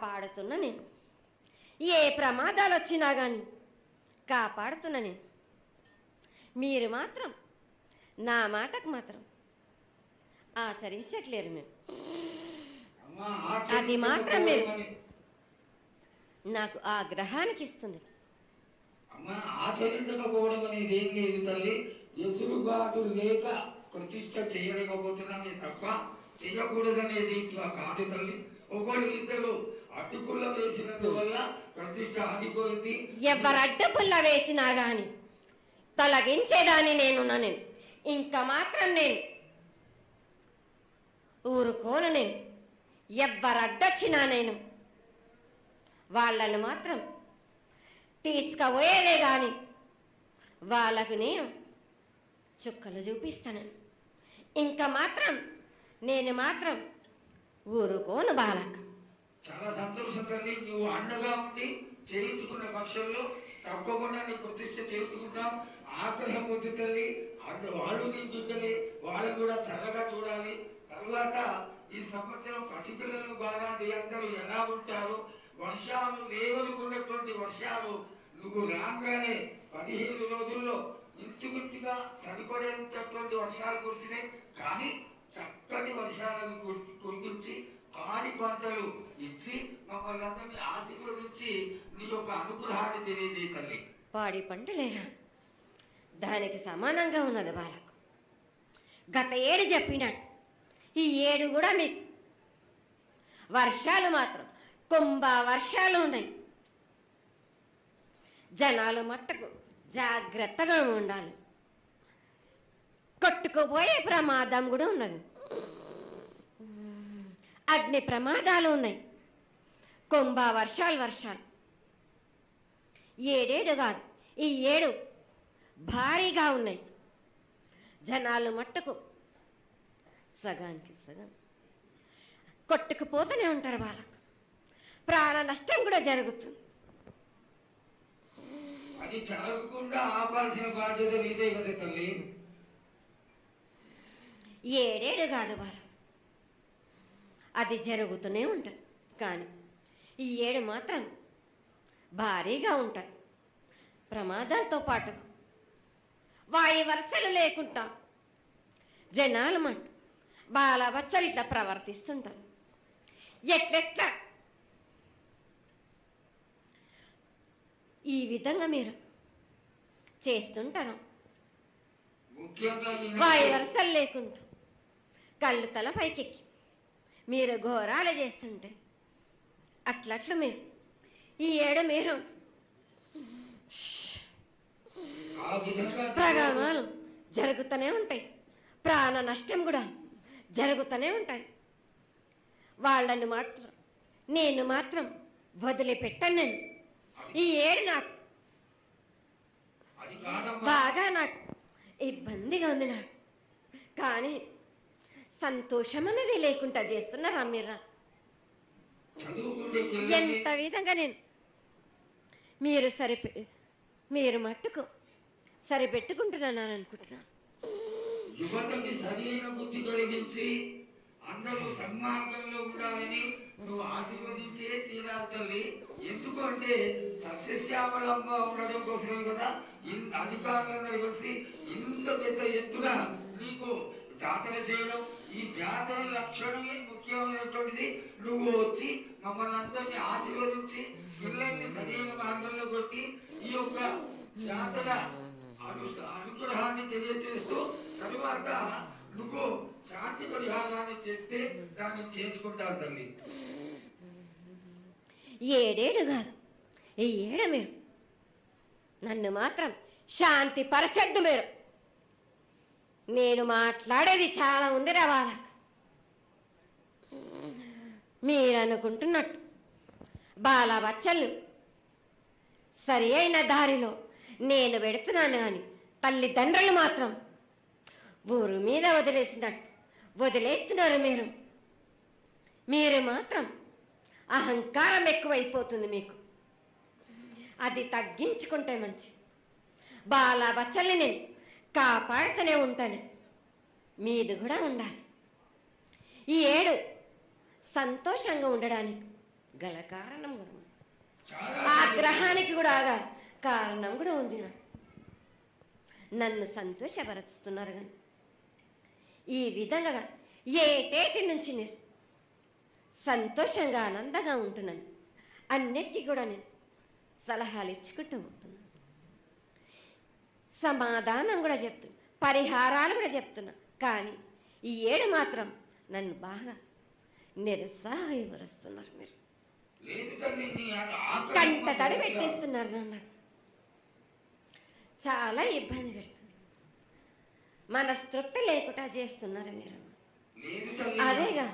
కాపాడుతున్నా నేను. ఏ ప్రమాదాలు వచ్చినా కానీ కాపాడుతున్నా నేను. మీరు మాత్రం నా మాటకు మాత్రం ఆచరించట్లేరు మీరు. అది మాత్రం మీరు నాకు ఆ గ్రహానికి ఇస్తుంది. అమ్మా, ఆచరించకపోవడం అనేది ఏం లేదు తల్లి. ఎసురుబాటు లేక ప్రతిష్ట చేయలేకపోతున్నామే తప్ప చేయకూడదనేది ఇట్లా కాదు తల్లి. ఒకటి ఇద్దరు అడ్డుపుల్ల వేసినందువల్ల ప్రతిష్ట ఆగిపోయింది. ఎవరు అడ్డుపుల్ల వేసినా గాని తొలగించేదాన్ని నేను. ఇంకా మాత్రం నేను ఊరుకోను. నేను ఎవరు అడ్డొచ్చినా నేను వాళ్ళను మాత్రం తీసుకుపోయేదే గాని వాళ్ళకు నేను చుక్కలు చూపిస్తాను. ఇంకా మాత్రం నేను మాత్రం ఊరుకోను బాలక. చాలా సంతోషం తల్లి. నువ్వు అండగా ఉండి చేయించుకున్న పక్షంలో తప్పకుండా నీ ప్రతిష్ట చేయించుకుంటాం. ఆగ్రహం వద్దు తల్లి. వాళ్ళు నీ బిడ్డలే, వాళ్ళని కూడా చల్లగా చూడాలి. తర్వాత ఈ సంవత్సరం పసిపిల్లలు బాగా అందరూ ఎలా ఉంటారు. వర్షాలు లేవనుకున్నటువంటి వర్షాలు నువ్వు రాగానే 15 రోజుల్లో ఇంచుమించుగా సరిపడేటటువంటి వర్షాలు కురిసినాయి. కానీ చక్కటి వర్షాలను కురిపించి పాడి పంటలు ఇచ్చి మమ్మల్ని అందరినీ ఆశీర్వదించి నీ యొక్క అనుగ్రహాన్ని తెలియజేయ తల్లి. పాడి పంటలేగా దానికి సమానంగా ఉన్నది బాలకు. గత ఏడు చెప్పినట్టు ఈ ఏడు కూడా మీకు వర్షాలు మాత్రం కుంభ వర్షాలు ఉన్నాయి. జనాలు మట్టుకు జాగ్రత్తగా ఉండాలి. కొట్టుకుపోయే ప్రమాదం కూడా ఉన్నది. అగ్ని ప్రమాదాలు ఉన్నాయి. కుంభ వర్షాలు ఏడేడు కాదు, ఈ ఏడు భారీగా ఉన్నాయి. జనాలు మట్టుకు సగానికి సగం కొట్టుకుపోతూనే ఉంటారు. వాళ్ళకు ప్రాణ నష్టం కూడా జరుగుతుంది. అది జరగకుండా ఆపాల్సిన బాధ్యత నీదే కదా తల్లి. ఏడేడు కాదు వాళ్ళు, అది జరుగుతూనే ఉంటుంది. కానీ ఈ ఏడు మాత్రం భారీగా ఉంటాయి. ప్రమాదాలతో పాటు వాయు వరుసలు లేకుండా జనాలు మట్టు బాలబచ్చలు ఇట్లా ప్రవర్తిస్తుంటారు. ఎట్లెట్లా ఈ విధంగా మీరు చేస్తుంటారు. వాయు వరుసలు లేకుండా కళ్ళు తల పైకెక్కి మీరు ఘోరాలు చేస్తుంటే అట్లట్లు మీరు ఈ ఏడు మీరు ప్రమాదాలు జరుగుతూనే ఉంటాయి. ప్రాణ నష్టం కూడా జరుగుతూనే ఉంటాయి. వాళ్ళని మాత్రం నేను మాత్రం వదిలిపెట్టాను. నేను ఈ ఏడు నాకు బాగా నాకు ఇబ్బందిగా ఉంది. నాకు కానీ సంతోషం అనేది లేకుండా చేస్తున్నారా మీరు? ఎంత విధంగా నేను మీరు మట్టుకు సరిపెట్టుకుంటున్నాను అనుకుంటున్నాను. యువతకి సరైన బుద్ధి కలిగించి అందరూ సన్మార్గంలో ఉండాలని నువ్వు ఆశీర్వదించే తీరాలి తల్లి. ఎందుకంటే సస్యశ్యామలంగా ఉండడం కోసమే కదా అధికారులందరూ కలిసి ఇంత పెద్ద ఎత్తున నీకు జాతర చేయడం. ఈ జాతర లక్షణమే ముఖ్యమైనటువంటిది. నువ్వు వచ్చి మమ్మల్ని అందరినీ ఆశీర్వదించి పిల్లల్ని సరైన మార్గంలో కొట్టి ఈ యొక్క జాతర అనుగ్రహాన్ని తెలియజేస్తూ తరువాత నువ్వు శాంతి పరిహారాన్ని చేస్తే దాన్ని చేసుకుంటావు తల్లి. ఏడేడు కాదు, ఈ ఏడు మీరు నన్ను మాత్రం శాంతి పరచద్దు. నేను మాట్లాడేది చాలా ఉంది వాళ్ళకు. మీరు అనుకుంటున్నట్టు బాలబచ్చలు సరి అయిన దారిలో నేను పెడుతున్నాను కానీ తల్లిదండ్రులు మాత్రం ఊరు మీద వదిలేస్తున్నారు. మీరు మాత్రం అహంకారం ఎక్కువైపోతుంది మీకు. అది తగ్గించుకుంటే మంచి. బాలబచ్చల్ని నేను కాపాడుతూనే ఉంటాను. మీది కూడా ఉండాలి. ఈ ఏడు సంతోషంగా ఉండడానికి గల కారణం కూడా ఉంది. చాలా ఆగ్రహానికి కూడా కారణం కూడా ఉంది. నన్ను సంతోషపరుస్తున్నారు కానీ ఈ విధంగా ఏటేటి నుంచి నేను సంతోషంగా ఆనందంగా ఉంటున్నాను. అన్నిటికీ కూడా నేను సలహాలు ఇచ్చుకుంటూ పోతున్నాను, సమాధానం కూడా చెప్తున్నా, పరిహారాలు కూడా చెప్తున్నా. కానీ ఈ ఏడు మాత్రం నన్ను బాగా నిరుత్సాహపరుస్తున్నారు. మీరు లేదు తల్లి, నీ ఆగ్రహం కంట తడి పెట్టేస్తున్నారు నన్ను, చాలా ఇబ్బంది పెడుతున్నారు, మనస్తృప్తి లేకుండా చేస్తున్నారు మీరు. లేదు తల్లి, అదేగా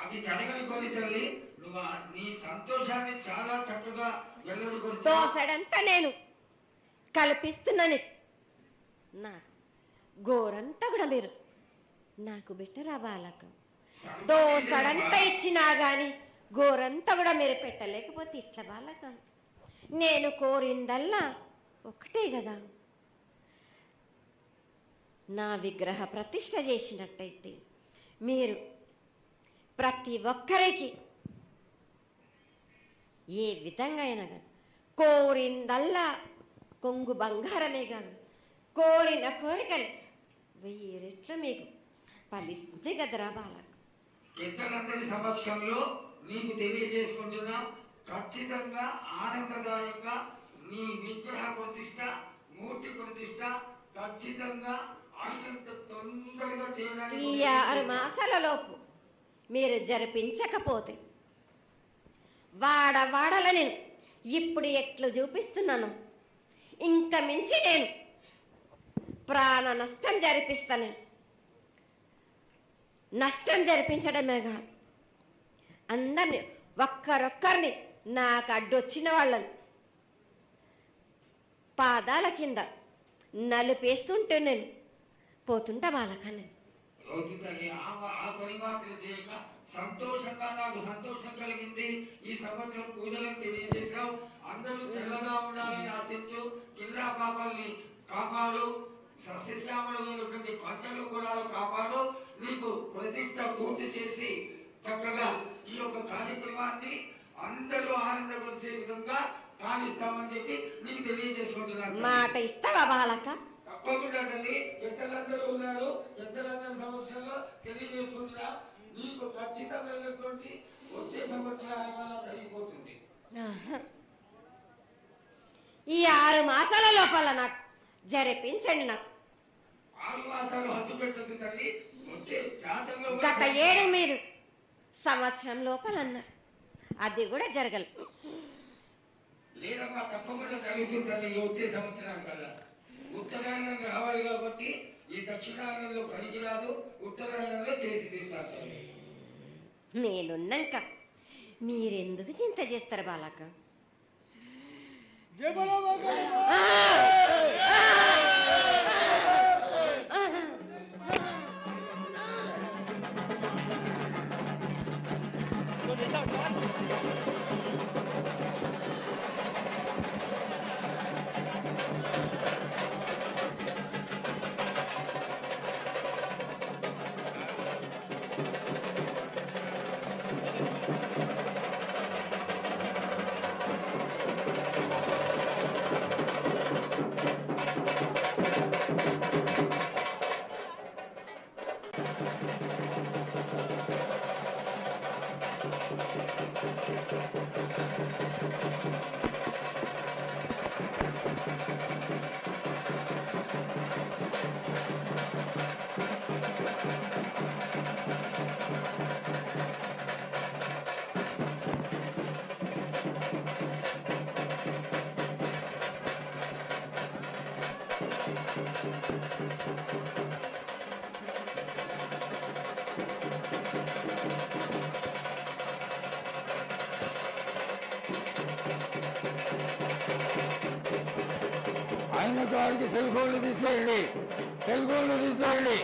అది జరగని కొని తల్లి. నువ్వు నీ సంతోషాన్ని చాలా చక్కగా వెల్లడికొచ్చావు. దోసడంతా నేను కల్పిస్తున్నాను. నా గోరంతా కూడా మీరు నాకు బెట్టరా బాలకం. దోసడంతా ఇచ్చినా కానీ గోరంతా కూడా మీరు పెట్టలేకపోతే ఇట్లా బాలకం. నేను కోరిందల్లా ఒకటే కదా, నా విగ్రహ ప్రతిష్ఠ చేసినట్టయితే మీరు ప్రతి ఒక్కరికి ఏ విధంగా అయినా కానీ కోరిందల్లా కొంగు బంగారమే కాదు, కోరిన కోరికలు 1000 రెట్లు మీకు ఫలిస్తుంది కదరా బాలకు. పెద్దలందరి సమక్షంలో నీకు తెలియజేసుకుంటున్నా, ఖచ్చితంగా ఆనందదాయంగా నీ విగ్రహ ప్రతిష్ట, మూర్తి ప్రతిష్ట ఖచ్చితంగా అయినంత తొందరగా చేయడానికి ఈ 6 మాసాల లోపు మీరు జరిపించకపోతే వాడవాడల నేను ఇప్పుడు ఎట్లు చూపిస్తున్నాను, ఇంకా మించి నేను ప్రాణ నష్టం జరిపిస్తాను. నష్టం జరిపించడమే కాదు, అందరినీ ఒక్కరొక్కరిని నాకు అడ్డొచ్చిన వాళ్ళని పాదాల కింద నలిపేస్తుంటే నేను పోతుంటా వాళ్ళకని. రోజు తల్లి ఆ పని మాత్రం చేయక సంతోషంగా నాకు సంతోషం కలిగింది. ఈ సంవత్సరం పూజలను తెలియజేశావు. అందరూ చల్లగా ఉండాలని ఆశించు. కిల్లా పాపాలని కాపాడు, సస్యశ్యామలమైనటువంటి పంటలు కూడా కాపాడు. నీకు ప్రతిష్ట పూర్తి చేసి చక్కగా ఈ యొక్క కార్యక్రమాన్ని అందరూ ఆనందపరిచే విధంగా కానిస్తామని చెప్పి నీకు తెలియజేసుకుంటున్నాను. మాట ఇస్తావా బాలక? తప్పకుండా తల్లి, పెద్దలందరూ ఉన్నారు, పెద్దలందరి సమక్షంలో తెలియజేసుకుంటున్నా. నీకు ఖచ్చితమైనటువంటి వచ్చే సంవత్సరాల వల్ల జరిగిపోతుంది. ఈ 6 మాసాల లోపల నాకు జరిపించండి. నాకు 6 మాసాలు హద్దు పెట్టదు తల్లి. వచ్చే జాతరలో గత ఏడు మీరు సంవత్సరం లోపల అన్నారు, అది కూడా జరగలేదు. లేదమ్మా, తప్పకుండా జరుగుతుంది తల్లి. వచ్చే సంవత్సరాల కల్లా ఉత్తరాయణం రావాలి కాబట్టి ఈ దక్షిణాయనంలో పనికి రాదు, ఉత్తరాయణంలో చేసి తింటారు తల్లి. నేనున్నాక మీరెందుకు చింత చేస్తారు బాలక? ఆయన గారికి సెల్ ఫోన్లు తీసేయండి, సెల్ ఫోన్లు తీసేయండి.